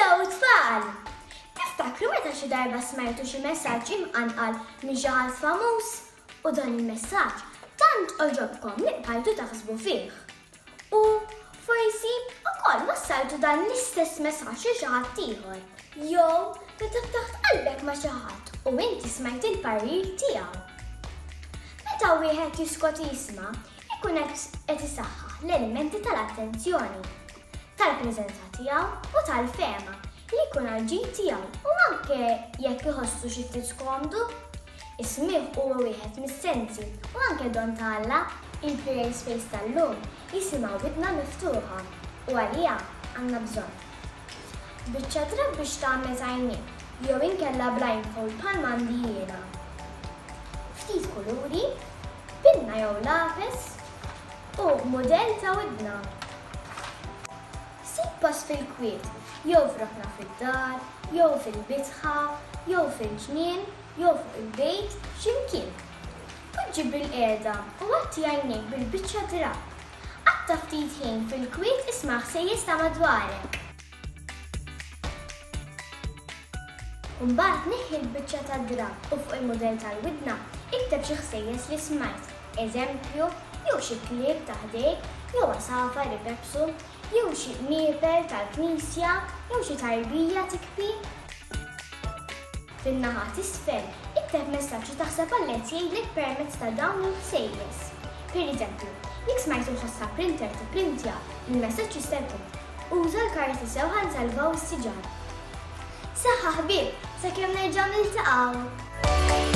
Hello tfal! Tiftakru meta xi darba smajtu xi messaġġ imqanqal minn xi ħadd famuż u dan il-messaġġ tant oġobkom li bqajtu taħsbu fih. U forsi ukoll wassaltu dan l-istess messaġġ lil xi ħadd ieħor. Jew meta ftaħt qalbek ma' xi ħadd u inti smajt il-parir tiegħu. Meta wieħed jiskot jisma' ikun qed isaħħaħ l-elementi tal-attenzjoni, tal-preżenza tiegħu u tal-fehma li jkun għal-ġid tiegħu u anke jekk iħossu xi ftit skomdu. Is-smigħ huwa wieħed mis-sensi u anke don tagħlla il-play space tal-lum jisimgħu widna miftuħa u għalija għandna bżonn. Biċċa drab biex tagħmel għajnejk jew inkella blindfold bħal m'għandi jiena. Ftit kuluri, pinna jew lapis u mudell ta' widna. Sib post fil-kwiet, jew f'roħna fid-dar, jew fil-bitħa, jew fil-ġnien, jew fuq il-bejt, x'imkien. Poġġi bil-qiegħda u għatti għajnejk bil-biċċa drab. Qatta ftit ħin fil-kwiet isma' ħsejjes ta' madwarek. Mbagħad neħħi l-biċċa tad-drab u fuq il-mudell tal-widna ikteb xi ħsejjes li smajt. Eżempju, jew xi klieb ta' ħdejk, jew għasafar ibebsu, jew xi niepel tal-knisja, jew xi tarbija tikbi. Fin-naħa t'isfel ikteb messaġġ li taħseb għallet jgħidlek permezz ta' dawn il-ħsejjes. Pereżempju, jekk smajtu ħassa printer tipprintja, il-messaġġ jista' jkun uża l-karti sew ħansalvaw is-siġar. Saħħa ħbieb, sakemm nerġgħu niltaqgħu.